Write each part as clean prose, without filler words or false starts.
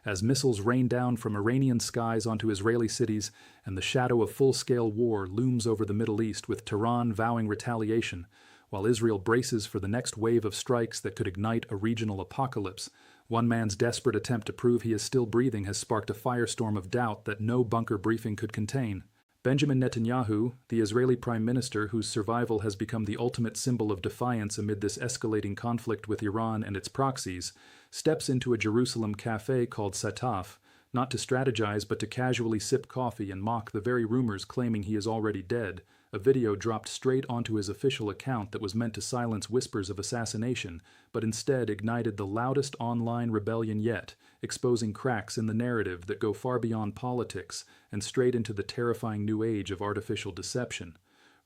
as missiles rain down from Iranian skies onto Israeli cities and the shadow of full-scale war looms over the Middle East with Tehran vowing retaliation, while Israel braces for the next wave of strikes that could ignite a regional apocalypse. One man's desperate attempt to prove he is still breathing has sparked a firestorm of doubt that no bunker briefing could contain. Benjamin Netanyahu, the Israeli prime minister whose survival has become the ultimate symbol of defiance amid this escalating conflict with Iran and its proxies, steps into a Jerusalem cafe called Sataf, not to strategize but to casually sip coffee and mock the very rumors claiming he is already dead. A video dropped straight onto his official account that was meant to silence whispers of assassination, but instead ignited the loudest online rebellion yet, exposing cracks in the narrative that go far beyond politics and straight into the terrifying new age of artificial deception.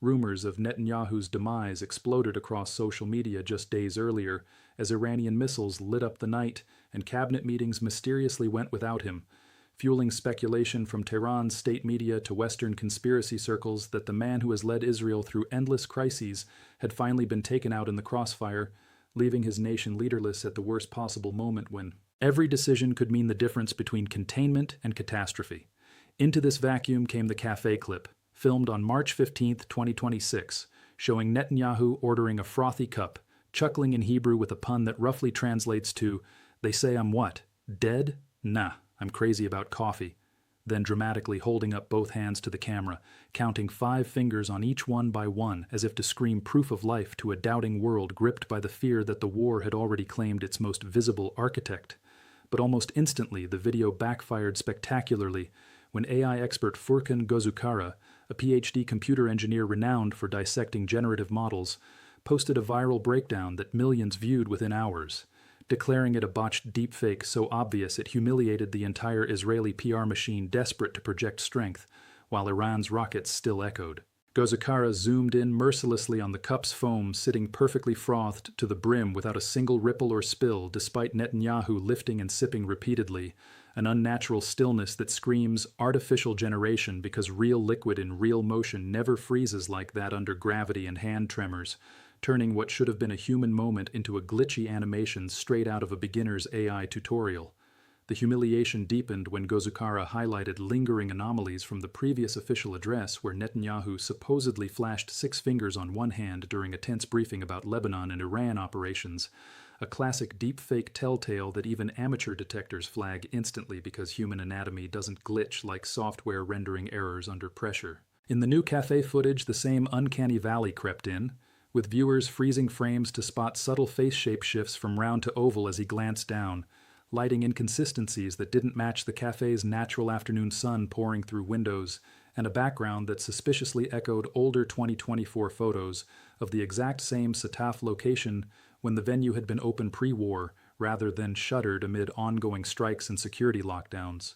Rumors of Netanyahu's demise exploded across social media just days earlier as Iranian missiles lit up the night and cabinet meetings mysteriously went without him, fueling speculation from Tehran's state media to Western conspiracy circles that the man who has led Israel through endless crises had finally been taken out in the crossfire, leaving his nation leaderless at the worst possible moment when every decision could mean the difference between containment and catastrophe. Into this vacuum came the cafe clip, filmed on March 15, 2026, showing Netanyahu ordering a frothy cup, chuckling in Hebrew with a pun that roughly translates to, "They say I'm what? Dead? Nah. I'm crazy about coffee," then dramatically holding up both hands to the camera, counting 5 fingers on each one by one as if to scream proof of life to a doubting world gripped by the fear that the war had already claimed its most visible architect. But almost instantly, the video backfired spectacularly when AI expert Furkan Gözükara, a PhD computer engineer renowned for dissecting generative models, posted a viral breakdown that millions viewed within hours, declaring it a botched deepfake so obvious it humiliated the entire Israeli PR machine desperate to project strength, while Iran's rockets still echoed. Gözükara zoomed in mercilessly on the cup's foam sitting perfectly frothed to the brim without a single ripple or spill despite Netanyahu lifting and sipping repeatedly, an unnatural stillness that screams artificial generation because real liquid in real motion never freezes like that under gravity and hand tremors, turning what should have been a human moment into a glitchy animation straight out of a beginner's AI tutorial. The humiliation deepened when Gözükara highlighted lingering anomalies from the previous official address where Netanyahu supposedly flashed 6 fingers on one hand during a tense briefing about Lebanon and Iran operations, a classic deepfake telltale that even amateur detectors flag instantly because human anatomy doesn't glitch like software rendering errors under pressure. In the new cafe footage, the same uncanny valley crept in, with viewers freezing frames to spot subtle face shape shifts from round to oval as he glanced down, lighting inconsistencies that didn't match the cafe's natural afternoon sun pouring through windows, and a background that suspiciously echoed older 2024 photos of the exact same Sataf location when the venue had been open pre-war rather than shuttered amid ongoing strikes and security lockdowns.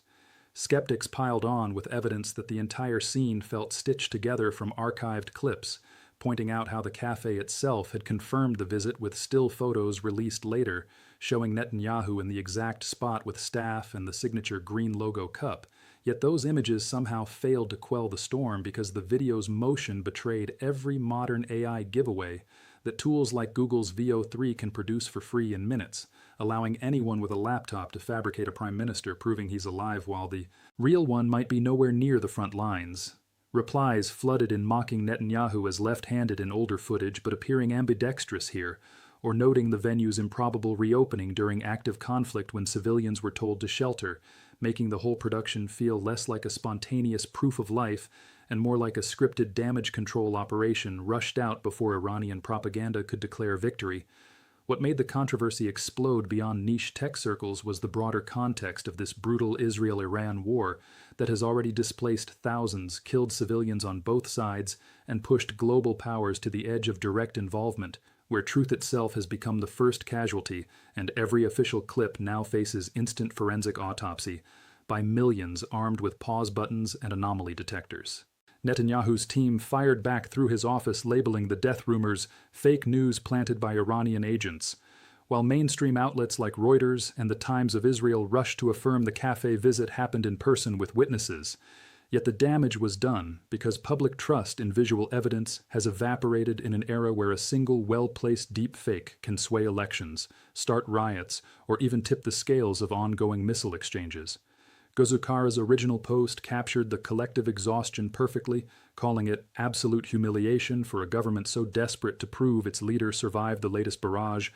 Skeptics piled on with evidence that the entire scene felt stitched together from archived clips, pointing out how the cafe itself had confirmed the visit with still photos released later, showing Netanyahu in the exact spot with staff and the signature green logo cup. Yet those images somehow failed to quell the storm because the video's motion betrayed every modern AI giveaway that tools like Google's VO3 can produce for free in minutes, allowing anyone with a laptop to fabricate a prime minister proving he's alive while the real one might be nowhere near the front lines. Replies flooded in mocking Netanyahu as left-handed in older footage but appearing ambidextrous here, or noting the venue's improbable reopening during active conflict when civilians were told to shelter, making the whole production feel less like a spontaneous proof of life and more like a scripted damage control operation rushed out before Iranian propaganda could declare victory. What made the controversy explode beyond niche tech circles was the broader context of this brutal Israel-Iran war that has already displaced thousands, killed civilians on both sides, and pushed global powers to the edge of direct involvement, where truth itself has become the first casualty, and every official clip now faces instant forensic autopsy by millions armed with pause buttons and anomaly detectors. Netanyahu's team fired back through his office labeling the death rumors fake news planted by Iranian agents, while mainstream outlets like Reuters and the Times of Israel rushed to affirm the cafe visit happened in person with witnesses. Yet the damage was done because public trust in visual evidence has evaporated in an era where a single well-placed deepfake can sway elections, start riots, or even tip the scales of ongoing missile exchanges. Gözükara's original post captured the collective exhaustion perfectly, calling it absolute humiliation for a government so desperate to prove its leader survived the latest barrage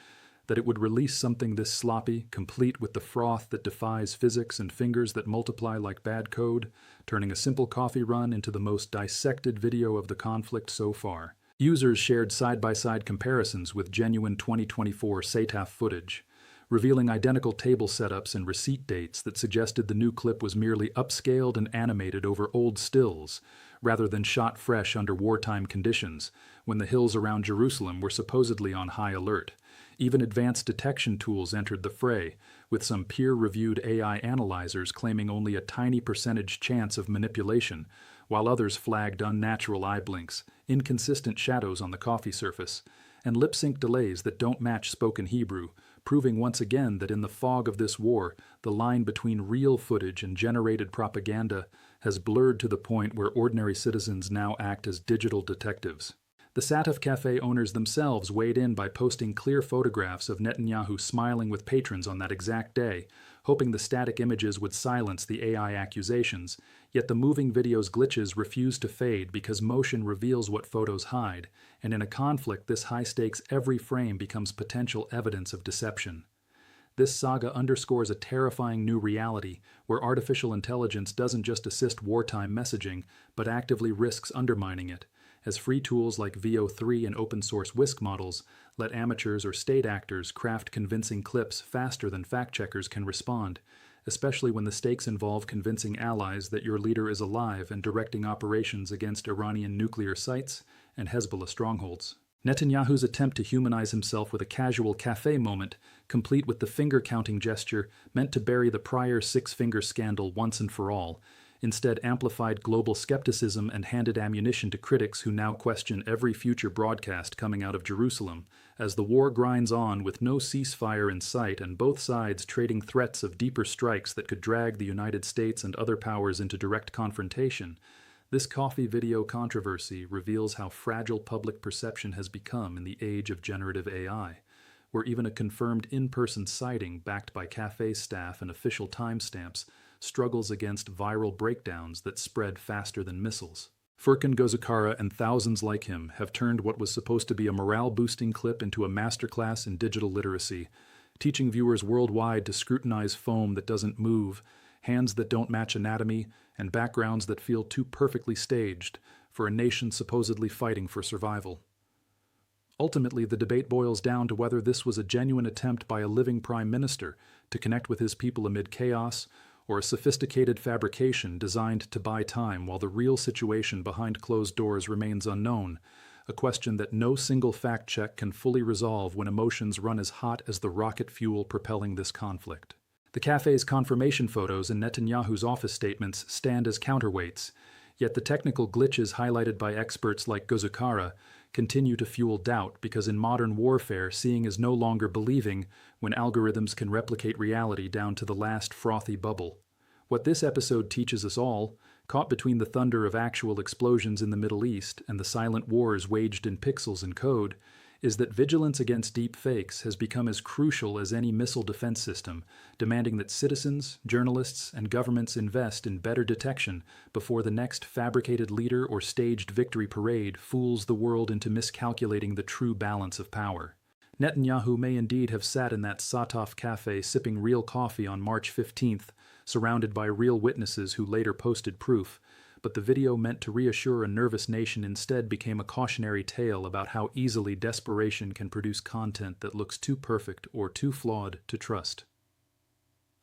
that it would release something this sloppy, complete with the froth that defies physics and fingers that multiply like bad code, turning a simple coffee run into the most dissected video of the conflict so far. Users shared side-by-side comparisons with genuine 2024 Sataf footage, revealing identical table setups and receipt dates that suggested the new clip was merely upscaled and animated over old stills, rather than shot fresh under wartime conditions, when the hills around Jerusalem were supposedly on high alert. Even advanced detection tools entered the fray, with some peer-reviewed AI analyzers claiming only a tiny percentage chance of manipulation, while others flagged unnatural eye blinks, inconsistent shadows on the coffee surface, and lip-sync delays that don't match spoken Hebrew, proving once again that in the fog of this war, the line between real footage and generated propaganda has blurred to the point where ordinary citizens now act as digital detectives. The Sataf Cafe owners themselves weighed in by posting clear photographs of Netanyahu smiling with patrons on that exact day, hoping the static images would silence the AI accusations, yet the moving video's glitches refuse to fade because motion reveals what photos hide, and in a conflict this high-stakes every frame becomes potential evidence of deception. This saga underscores a terrifying new reality where artificial intelligence doesn't just assist wartime messaging, but actively risks undermining it, as free tools like VO3 and open-source Whisk models let amateurs or state actors craft convincing clips faster than fact-checkers can respond, especially when the stakes involve convincing allies that your leader is alive and directing operations against Iranian nuclear sites and Hezbollah strongholds. Netanyahu's attempt to humanize himself with a casual cafe moment, complete with the finger-counting gesture meant to bury the prior six-finger scandal once and for all, instead amplified global skepticism and handed ammunition to critics who now question every future broadcast coming out of Jerusalem, as the war grinds on with no ceasefire in sight and both sides trading threats of deeper strikes that could drag the United States and other powers into direct confrontation. This coffee video controversy reveals how fragile public perception has become in the age of generative AI, where even a confirmed in-person sighting backed by cafe staff and official timestamps struggles against viral breakdowns that spread faster than missiles. Furkan Gözükara and thousands like him have turned what was supposed to be a morale-boosting clip into a masterclass in digital literacy, teaching viewers worldwide to scrutinize foam that doesn't move, hands that don't match anatomy, and backgrounds that feel too perfectly staged for a nation supposedly fighting for survival. Ultimately, the debate boils down to whether this was a genuine attempt by a living prime minister to connect with his people amid chaos, or a sophisticated fabrication designed to buy time while the real situation behind closed doors remains unknown, a question that no single fact check can fully resolve when emotions run as hot as the rocket fuel propelling this conflict. The cafe's confirmation photos and Netanyahu's office statements stand as counterweights, yet the technical glitches highlighted by experts like Gözükara continue to fuel doubt because in modern warfare, seeing is no longer believing when algorithms can replicate reality down to the last frothy bubble. What this episode teaches us all, caught between the thunder of actual explosions in the Middle East and the silent wars waged in pixels and code, is that vigilance against deep fakes has become as crucial as any missile defense system, demanding that citizens, journalists, and governments invest in better detection before the next fabricated leader or staged victory parade fools the world into miscalculating the true balance of power. Netanyahu may indeed have sat in that Sataf Cafe sipping real coffee on March 15th, surrounded by real witnesses who later posted proof, but the video meant to reassure a nervous nation instead became a cautionary tale about how easily desperation can produce content that looks too perfect or too flawed to trust.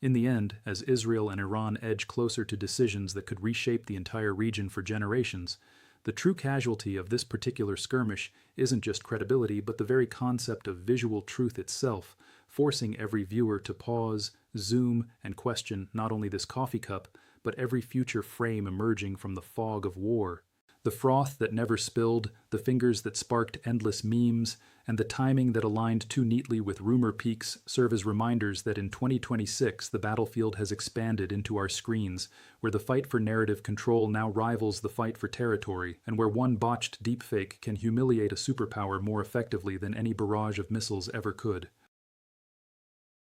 In the end, as Israel and Iran edge closer to decisions that could reshape the entire region for generations, the true casualty of this particular skirmish isn't just credibility, but the very concept of visual truth itself, forcing every viewer to pause, zoom, and question not only this coffee cup, but every future frame emerging from the fog of war. The froth that never spilled, the fingers that sparked endless memes, and the timing that aligned too neatly with rumor peaks serve as reminders that in 2026 the battlefield has expanded into our screens, where the fight for narrative control now rivals the fight for territory, and where one botched deepfake can humiliate a superpower more effectively than any barrage of missiles ever could.